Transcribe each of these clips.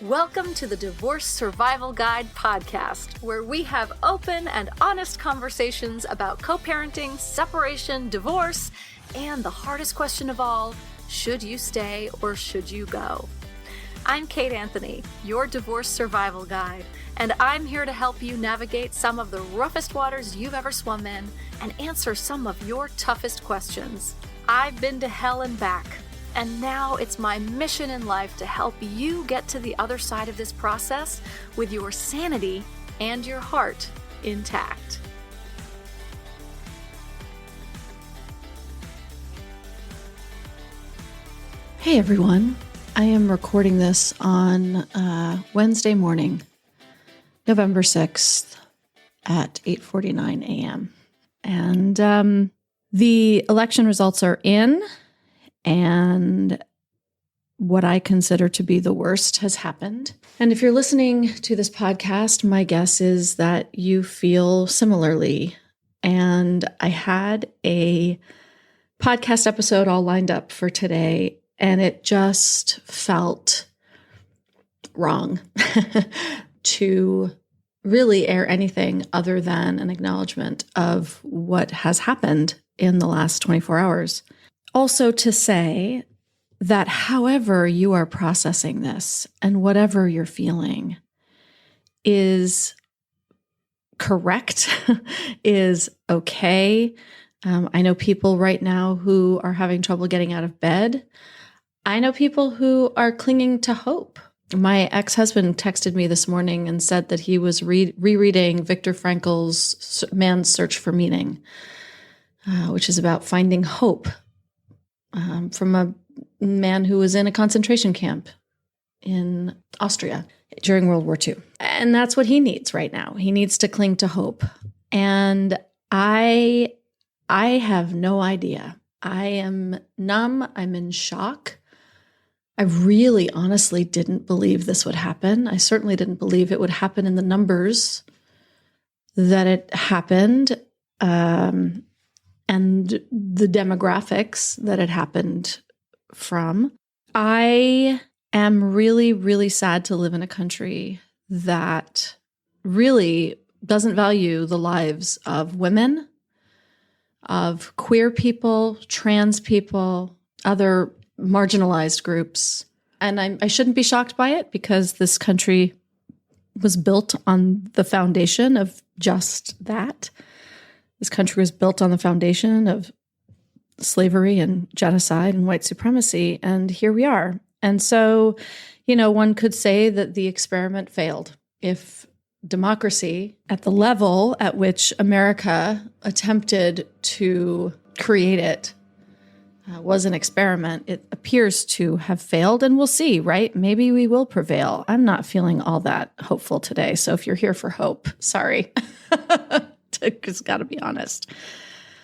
Welcome to the Divorce Survival Guide podcast, where we have open and honest conversations about co-parenting, separation, divorce, and the hardest question of all, should you stay or should you go? I'm Kate Anthony, your divorce survival guide, and I'm here to help you navigate some of the roughest waters you've ever swum in and answer some of your toughest questions. I've been to hell and back. And now it's my mission in life to help you get to the other side of this process with your sanity and your heart intact. Hey everyone, I am recording this on Wednesday morning, November 6th at 8:49 a.m. And the election results are in. And what I consider to be the worst has happened. And if you're listening to this podcast, my guess is that you feel similarly. And I had a podcast episode all lined up for today, and it just felt wrong to really air anything other than an acknowledgement of what has happened in the last 24 hours. Also to say that however you are processing this and whatever you're feeling is correct, is okay. I know people right now who are having trouble getting out of bed. I know people who are clinging to hope. My ex-husband texted me this morning and said that he was rereading Viktor Frankl's Man's Search for Meaning, which is about finding hope. From a man who was in a concentration camp in Austria during World War II. And that's what he needs right now. He needs to cling to hope. And I have no idea. I am numb. I'm in shock. I really honestly didn't believe this would happen. I certainly didn't believe it would happen in the numbers that it happened. And the demographics that it happened from. I am really, really sad to live in a country that really doesn't value the lives of women, of queer people, trans people, other marginalized groups. And I shouldn't be shocked by it because this country was built on the foundation of just that. This country was built on the foundation of slavery and genocide and white supremacy, and here we are. And so, one could say that the experiment failed. If democracy at the level at which America attempted to create it was an experiment, it appears to have failed, and we'll see, right? Maybe we will prevail. I'm not feeling all that hopeful today, so if you're here for hope, sorry. Just got to be honest.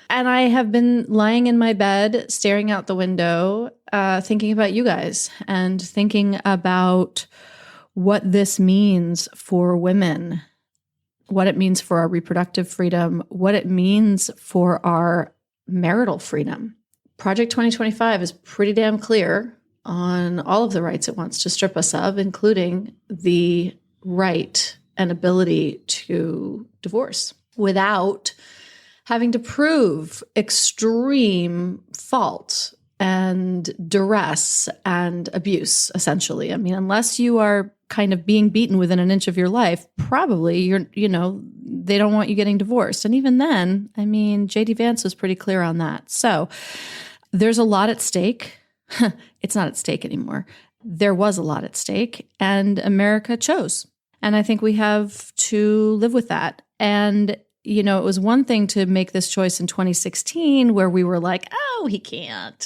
And I have been lying in my bed, staring out the window, thinking about you guys and thinking about what this means for women, what it means for our reproductive freedom, what it means for our marital freedom. Project 2025 is pretty damn clear on all of the rights it wants to strip us of, including the right and ability to divorce, without having to prove extreme fault and duress and abuse, essentially. I mean, unless you are kind of being beaten within an inch of your life, probably they don't want you getting divorced. And even then, I mean, J.D. Vance was pretty clear on that. So there's a lot at stake. It's not at stake anymore. There was a lot at stake, and America chose. And I think we have to live with that. And, it was one thing to make this choice in 2016 where we were like, oh, he can't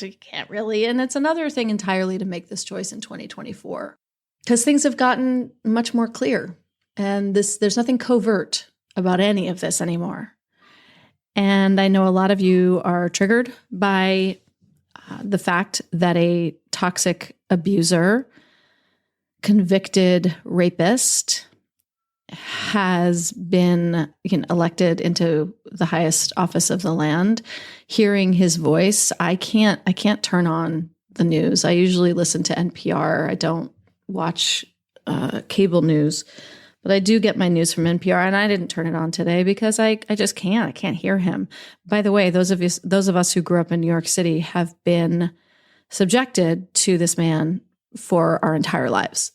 really. And it's another thing entirely to make this choice in 2024 because things have gotten much more clear. And there's nothing covert about any of this anymore. And I know a lot of you are triggered by the fact that a toxic abuser, convicted rapist, has been elected into the highest office of the land. Hearing his voice, I can't turn on the news. I usually listen to NPR. I don't watch cable news, but I do get my news from NPR, and I didn't turn it on today because I just can't. I can't hear him. By the way, those of us who grew up in New York City have been subjected to this man for our entire lives.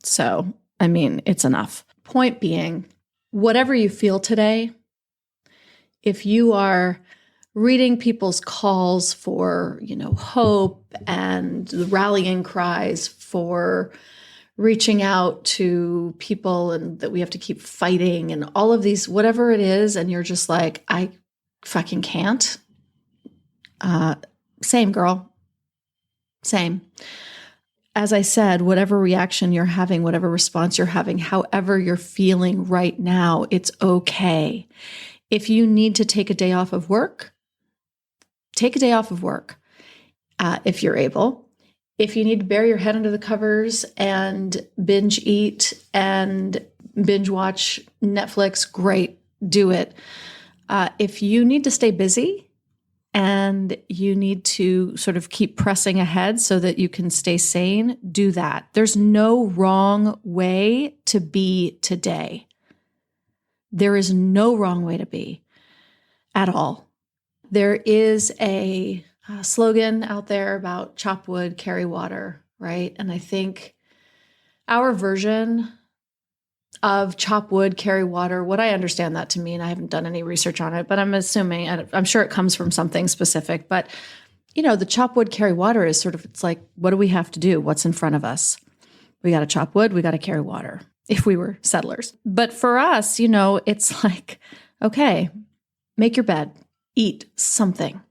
So, I mean, it's enough. Point being, whatever you feel today, if you are reading people's calls for, hope and the rallying cries for reaching out to people and that we have to keep fighting and all of these, whatever it is, and you're just like, I fucking can't. Same, girl. Same. As I said, whatever reaction you're having, whatever response you're having, however you're feeling right now, it's okay. If you need to take a day off of work, take a day off of work if you're able. If you need to bury your head under the covers and binge eat and binge watch Netflix, great, do it. If you need to stay busy and you need to sort of keep pressing ahead so that you can stay sane, do that. There's no wrong way to be today. There is no wrong way to be at all. There is a slogan out there about chop wood, carry water, right? And I think our version of chop wood, carry water, what I understand that to mean, I haven't done any research on it, but I'm assuming, I'm sure it comes from something specific, but the chop wood, carry water is sort of, it's like, what do we have to do? What's in front of us? We got to chop wood, we got to carry water if we were settlers. But for us, it's like, okay, make your bed, eat something.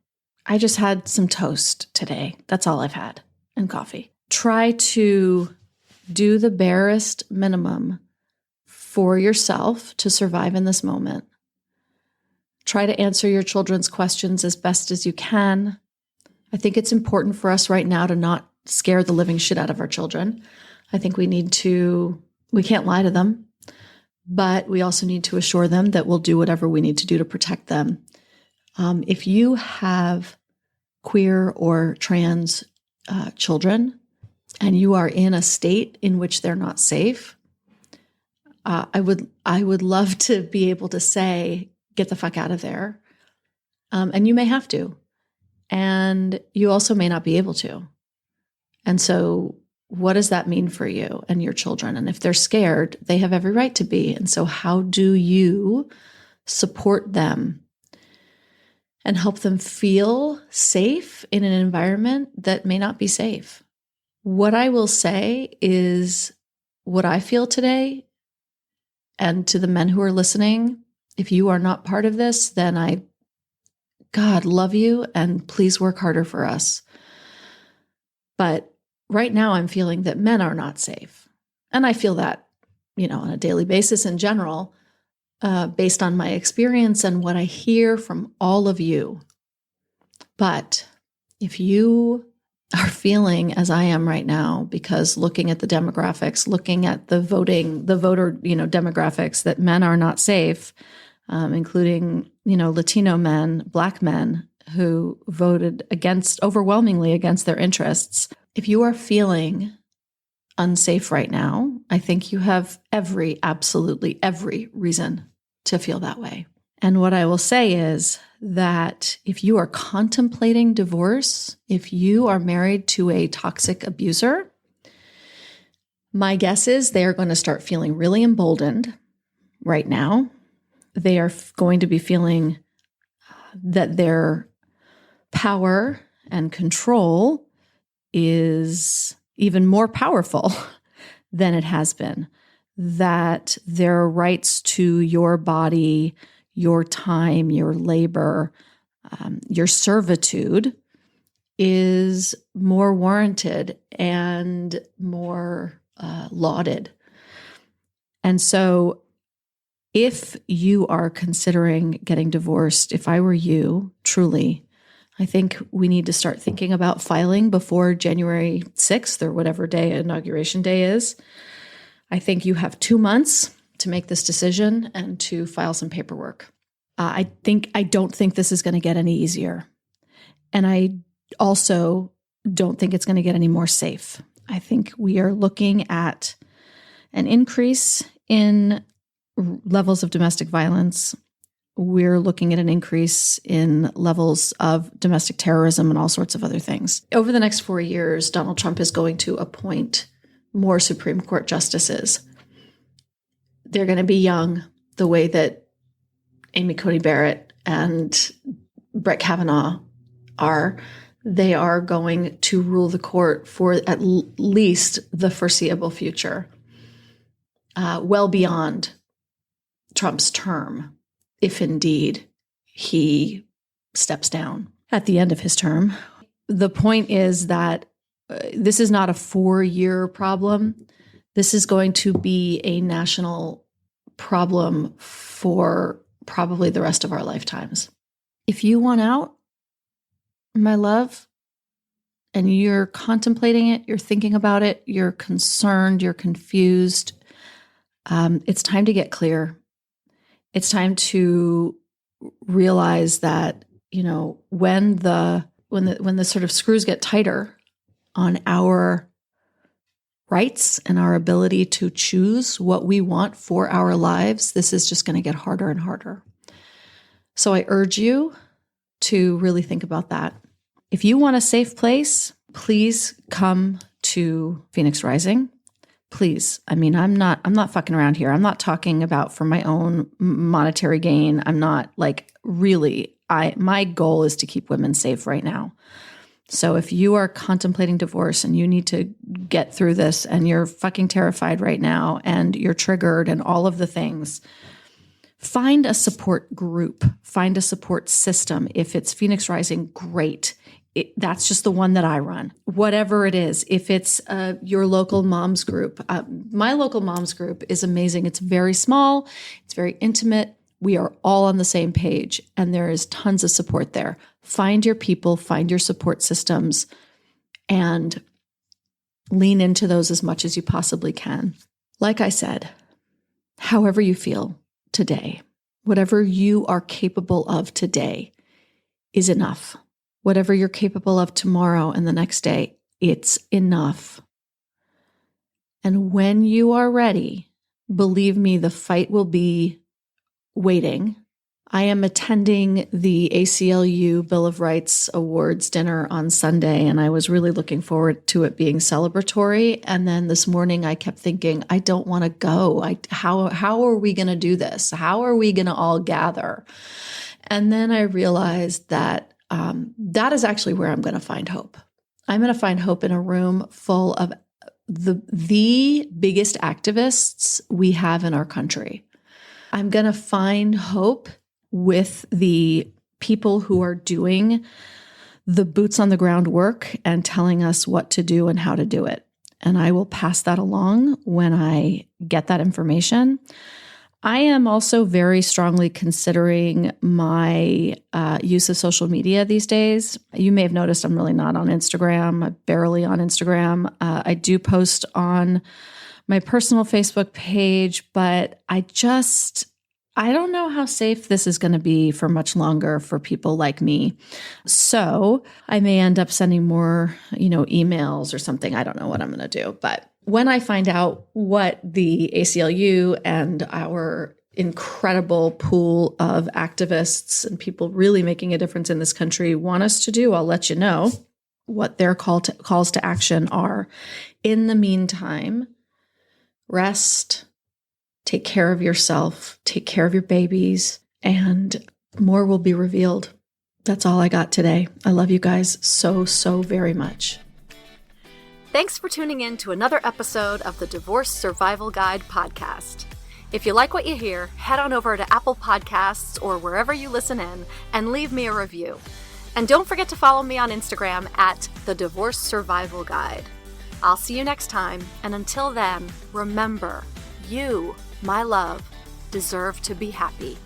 I just had some toast today. That's all I've had, and coffee. Try to do the barest minimum for yourself to survive in this moment. Try to answer your children's questions as best as you can. I think it's important for us right now to not scare the living shit out of our children. I think we can't lie to them, but we also need to assure them that we'll do whatever we need to do to protect them. If you have queer or trans children and you are in a state in which they're not safe, I would love to be able to say, get the fuck out of there. And you may have to. And you also may not be able to. And so what does that mean for you and your children? And if they're scared, they have every right to be. And so how do you support them and help them feel safe in an environment that may not be safe? What I will say is what I feel today, and to the men who are listening, if you are not part of this, then God love you, and please work harder for us. But right now I'm feeling that men are not safe. And I feel that, on a daily basis in general, based on my experience and what I hear from all of you. But if you are feeling as I am right now, because looking at the demographics, looking at the voter, demographics, that men are not safe, including, Latino men, Black men who voted overwhelmingly against their interests. If you are feeling unsafe right now, I think you have absolutely every reason to feel that way. And what I will say is that if you are contemplating divorce, if you are married to a toxic abuser, my guess is they are going to start feeling really emboldened right now. They are going to be feeling that their power and control is even more powerful than it has been, that their rights to your body, your time, your labor, your servitude is more warranted and more lauded. And so if you are considering getting divorced, if I were you, truly, I think we need to start thinking about filing before January 6th or whatever day inauguration day is. I think you have 2 months to make this decision and to file some paperwork. I don't think this is going to get any easier. And I also don't think it's going to get any more safe. I think we are looking at an increase in levels of domestic violence. We're looking at an increase in levels of domestic terrorism and all sorts of other things. Over the next 4 years, Donald Trump is going to appoint more Supreme Court justices. They're going to be young, the way that Amy Coney Barrett and Brett Kavanaugh are. They are going to rule the court for at least the foreseeable future, well beyond Trump's term, if indeed he steps down at the end of his term. The point is that this is not a 4-year problem. This is going to be a national problem for probably the rest of our lifetimes. If you want out, my love, and you're contemplating it, you're thinking about it, you're concerned, you're confused, it's time to get clear. It's time to realize that, when the sort of screws get tighter on our rights and our ability to choose what we want for our lives, this is just going to get harder and harder. So I urge you to really think about that. If you want a safe place, please come to Phoenix Rising. Please. I mean, I'm not fucking around here. I'm not talking about for my own monetary gain. I'm not really, my goal is to keep women safe right now. So if you are contemplating divorce and you need to get through this and you're fucking terrified right now and you're triggered and all of the things, find a support group, find a support system. If it's Phoenix Rising, great. That's just the one that I run. Whatever it is, if it's your local moms group, my local moms group is amazing. It's very small. It's very intimate. We are all on the same page, and there is tons of support there. Find your people, find your support systems, and lean into those as much as you possibly can. Like I said, however you feel today, whatever you are capable of today is enough. Whatever you're capable of tomorrow and the next day, it's enough. And when you are ready, believe me, the fight will be waiting. I am attending the ACLU Bill of Rights Awards dinner on Sunday, and I was really looking forward to it being celebratory. And then this morning I kept thinking, I don't want to go. How are we going to do this? How are we going to all gather? And then I realized that that is actually where I'm going to find hope. I'm going to find hope in a room full of the biggest activists we have in our country. I'm going to find hope with the people who are doing the boots on the ground work and telling us what to do and how to do it. And I will pass that along when I get that information. I am also very strongly considering my use of social media these days. You may have noticed I'm really not on Instagram. I'm barely on Instagram. I do post on my personal Facebook page, but I don't know how safe this is going to be for much longer for people like me. So I may end up sending more, emails or something. I don't know what I'm going to do. But when I find out what the ACLU and our incredible pool of activists and people really making a difference in this country want us to do, I'll let you know what their calls to action are. In the meantime, rest, take care of yourself, take care of your babies, and more will be revealed. That's all I got today. I love you guys so, so very much. Thanks for tuning in to another episode of the Divorce Survival Guide podcast. If you like what you hear, head on over to Apple Podcasts or wherever you listen in and leave me a review. And don't forget to follow me on Instagram at the Divorce Survival Guide. I'll see you next time, and until then, remember, you, my love, deserve to be happy.